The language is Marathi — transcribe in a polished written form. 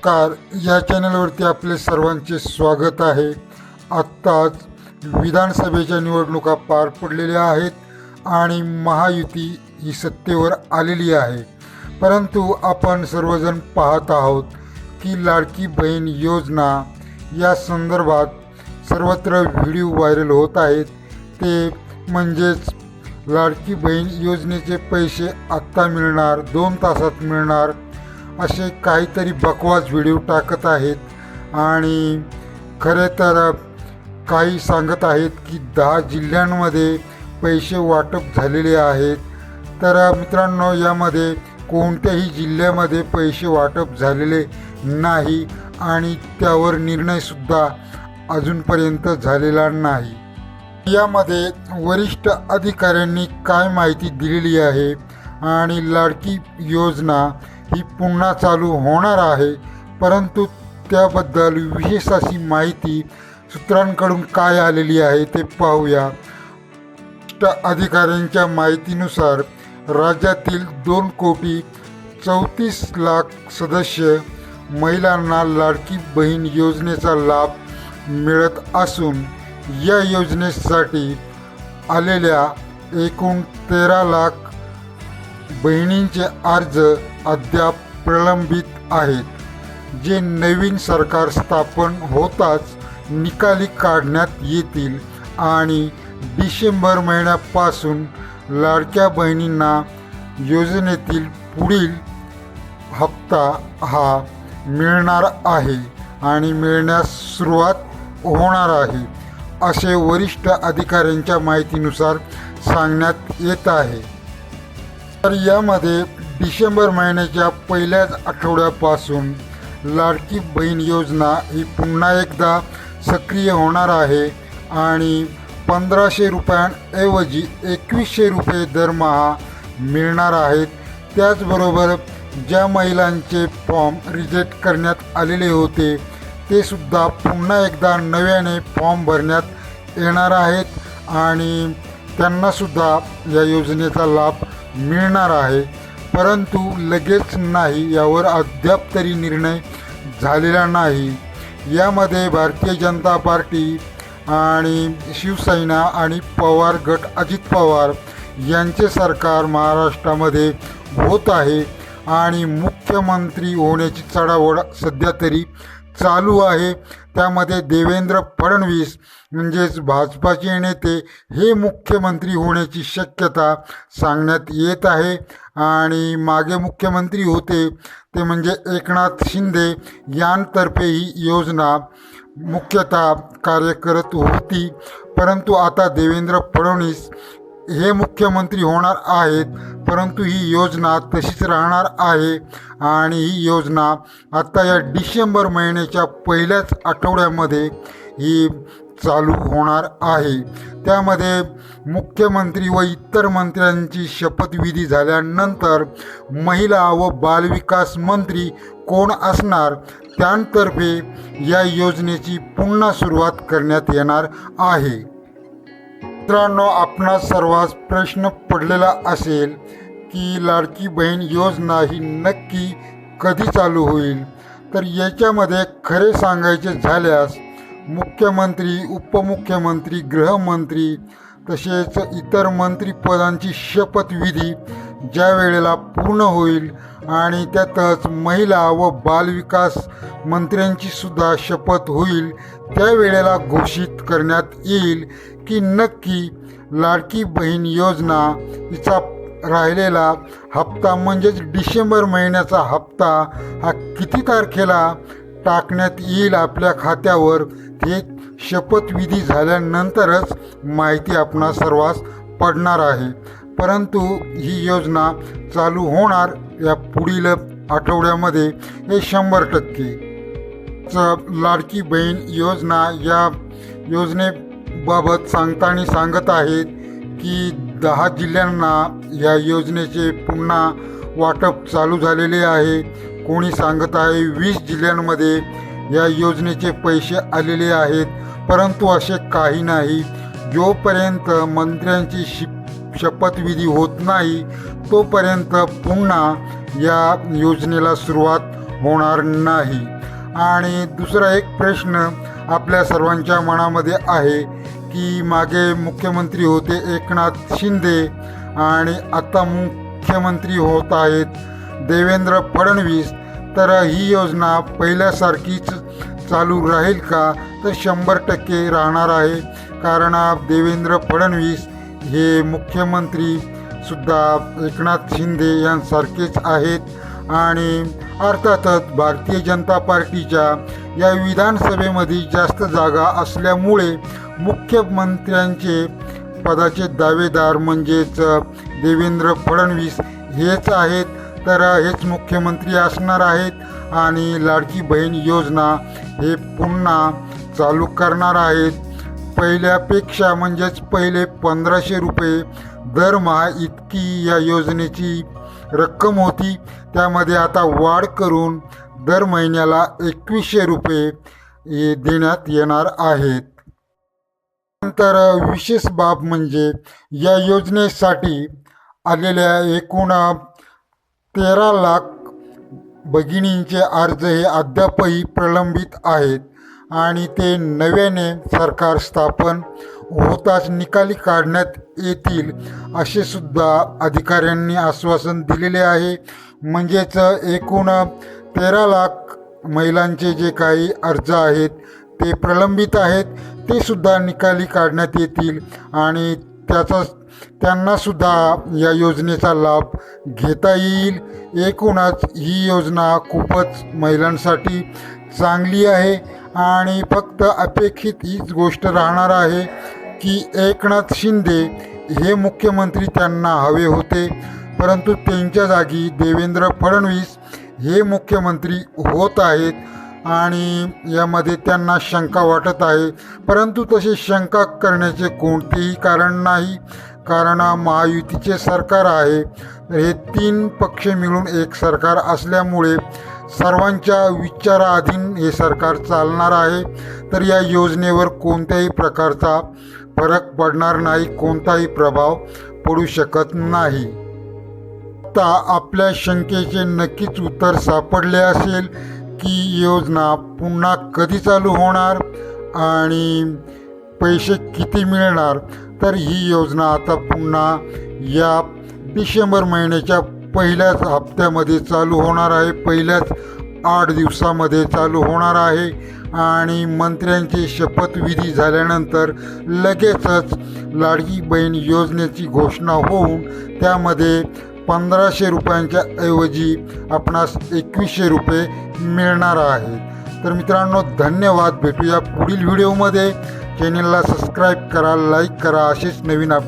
नमस्कार, या चॅनलवरती आपले सर्वांचे स्वागत आहे। आत्ताच विधानसभेच्या निवडणुका पार पडलेल्या आहेत आणि महायुती ही सत्तेवर आलेली आहे। परंतु आपण सर्वजण पाहत आहोत की लाडकी बहीण योजना या संदर्भात सर्वत्र व्हिडिओ व्हायरल होत आहेत। ते म्हणजेच लाडकी बहीण योजनेचे पैसे आत्ता मिळणार, 2 तासात मिळणार, असे काहीतरी बकवास व्हिडिओ टाकत आहेत। आणि खरे तर काही सांगत आहेत की 10 जिल्ह्यांमध्ये पैसे वाटप झालेले आहेत। तर मित्रांनो, यामध्ये कोणत्याही जिल्ह्यामध्ये पैसे वाटप झालेले नाही आणि त्यावर निर्णयसुद्धा अजूनपर्यंत झालेला नाही। यामध्ये वरिष्ठ अधिकाऱ्यांनी काय माहिती दिलेली आहे आणि लाडकी योजना ही पुन्हा चालू होणार आहे, परंतु त्याबद्दल विशेष अशी माहिती सूत्रांकडून काय आलेली आहे ते पाहूया। वरिष्ठ अधिकाऱ्यांच्या माहितीनुसार राज्यातील 2,34,00,000 सदस्य महिलांना लाडकी बहीण योजनेचा लाभ मिळत असून या योजनेसाठी आलेल्या एकूण 13,00,000 बहिणींचे अर्ज अद्याप प्रलंबित आहेत, जे नवीन सरकार स्थापन होताच निकाली काढण्यात येतील आणि डिसेंबर महिन्यापासून लाडक्या बहिणींना योजनेतील पुढील हप्ता हा मिळणार आहे आणि मिळण्यास सुरुवात होणार आहे, असे वरिष्ठ अधिकाऱ्यांच्या माहितीनुसार सांगण्यात येत आहे। तर यामध्ये डिसेंबर महिन्याच्या पहिल्याच आठवड्यापासून लाडकी बहीण योजना ही पुन्हा एकदा सक्रिय होणार आहे आणि 1,500 रुपयांऐवजी 2,100 रुपये दरमहा मिळणार आहेत। त्याचबरोबर ज्या महिलांचे फॉर्म रिजेक्ट करण्यात आलेले होते ते सुद्धा पुन्हा एकदा नव्याने फॉर्म भरण्यात येणार आहेत आणि त्यांनासुद्धा या योजनेचा लाभ मिळणार आहे, परंतु लगेच नाही, यावर अद्याप तरी निर्णय झालेला नाही। यामध्ये भारतीय जनता पार्टी आणि शिवसेना आणि पवार गट, अजित पवार यांचे सरकार महाराष्ट्रामध्ये होत आहे आणि मुख्यमंत्री होण्याची चढाओढ सध्या तरी चालू आहे। त्यामध्ये देवेंद्र फडणवीस म्हणजेच भाजपाचे नेते हे मुख्यमंत्री होण्याची शक्यता सांगण्यात येत आहे आणि मागे मुख्यमंत्री होते ते म्हणजे एकनाथ शिंदे यांतर्फे ही योजना मुख्यतः कार्य करत होती, परंतु आता देवेंद्र फडणवीस हे मुख्यमंत्री होणार आहेत, परंतु ही योजना तशीच राहणार आहे आणि ही योजना आता या डिसेंबर महिन्याच्या पहिल्याच आठवड्यामध्ये ही चालू होणार आहे। त्यामध्ये मुख्यमंत्री व इतर मंत्र्यांची शपथविधी झाल्यानंतर महिला व बालविकास मंत्री कोण असणार त्यांतर्फे या योजनेची पुन्हा सुरुवात करण्यात येणार आहे। मित्रांनो, आपणास सर्वांस प्रश्न पडलेला असेल की लाडकी बहीण योजना ही नक्की कधी चालू होईल। तर याच्यामध्ये खरे सांगायचे झाल्यास मुख्यमंत्री, उपमुख्यमंत्री, गृहमंत्री तसेच इतर मंत्रिपदांची शपथविधी ज्या वेळेला पूर्ण होईल आणि त्यातच महिला व बालविकास मंत्र्यांची सुद्धा शपथ होईल, त्यावेळेला घोषित करण्यात येईल की नक्की लाडकी बहीण योजना हिचा राहिलेला हप्ता म्हणजेच डिसेंबर महिन्याचा हप्ता हा किती तारखेला टाकण्यात येईल आपल्या खात्यावर। हे शपथविधी झाल्यानंतरच माहिती आपणा सर्वांस पडणार आहे, परंतु ही योजना चालू होणार या पुढील आठवड्यामध्ये हे 100%। लाडकी बहीण योजना या योजनेबाबत सांगताना सांगत आहेत की 10 जिल्ह्यांना या योजनेचे पुन्हा वाटप चालू झालेले आहे। कोणी सांगत आहे 20 जिल्ह्यांमध्ये या योजनेचे पैसे आलेले आहेत, परंतु असे काही नाही। जोपर्यंत मंत्र्यांची शपथविधी होत नाही तोपर्यंत पुन्हा या योजनेला सुरुवात होणार नाही. आणि दुसरा एक प्रश्न आपल्या सर्वांच्या मनामध्ये आहे की मागे मुख्यमंत्री होते एकनाथ शिंदे आणि आता मुख्यमंत्री होत आहेत देवेंद्र फडणवीस, तर ही योजना पहिल्यासारखीच चालू राहील का? तर 100% राहणार आहे. कारण देवेंद्र फडणवीस हे मुख्यमंत्रीसुद्धा एकनाथ शिंदे यांसारखेच आहेत आणि अर्थातच भारतीय जनता पार्टीच्या या विधानसभेमध्ये जास्त जागा असल्यामुळे मुख्यमंत्र्यांचे पदाचे दावेदार म्हणजेच देवेंद्र फडणवीस हेच आहेत, तर हेच मुख्यमंत्री असणार आहेत आणि लाडकी बहीण योजना हे पुन्हा चालू करणार आहेत. पहिल्यापेक्षा म्हणजेच पहिले 1500 रुपये दरमहा इतकी या योजनेची रक्कम होती, त्यामध्ये आता वाढ करून दर महिन्याला 2100 रुपये देण्यात येणार आहेत. नंतर विशेष बाब म्हणजे या योजनेसाठी आलेल्या एकूण 13 लाख भगिनींचे अर्ज हे अद्यापही प्रलंबित आहेत आणि ते नव्याने सरकार स्थापन होताच निकाली काढण्यात येतील असे सुद्धा अधिकाऱ्यांनी आश्वासन दिलेले आहे. म्हणजेच एकूण 13 लाख महिलांचे जे काही अर्ज आहेत ते प्रलंबित आहेत ते सुद्धा निकाली काढण्यात येतील आणि त्यांनासुद्धा या योजनेचा लाभ घेता येईल. एकूणच ही योजना खूपच महिलांसाठी चांगली आहे आणि फक्त अपेक्षित हीच गोष्ट राहणार आहे की एकनाथ शिंदे हे मुख्यमंत्री त्यांना हवे होते, परंतु त्यांच्या जागी देवेंद्र फडणवीस हे मुख्यमंत्री होत आहेत आणि यामध्ये त्यांना शंका वाटत आहे. परंतु तशी शंका करण्याचे कोणतेही कारण नाही, कारण महायुतीचे सरकार आहे. हे 3 पक्ष मिळून एक सरकार असल्यामुळे सर्वांच्या विचाराधीन हे सरकार चालणार आहे. तर या योजनेवर कोणत्याही प्रकारचा फरक पडणार नाही, कोणताही प्रभाव पडू शकत नाही. आता आपल्या शंकेचे नक्कीच उत्तर सापडले असेल की योजना पुन्हा कधी चालू होणार आणि पैसे किती मिळणार. तर ही योजना आता पुन्हा या डिसेंबर महिन्याच्या पहिल्याच हप्त्यामध्ये चालू होणार आहे, पहिल्याच 8 दिवसामध्ये चालू होणार आहे आणि मंत्र्यांची शपथविधी झाल्यानंतर लगेचच लाडकी बहीण योजनेची घोषणा होऊन त्यामध्ये 1500 रुपयांच्या ऐवजी आपणास 2100 रुपये मिळणार आहेत. तर मित्रांनो, धन्यवाद. भेटूया पुढील व्हिडिओमध्ये. चॅनेलला सबस्क्राईब करा, लाईक करा. असेच नवीन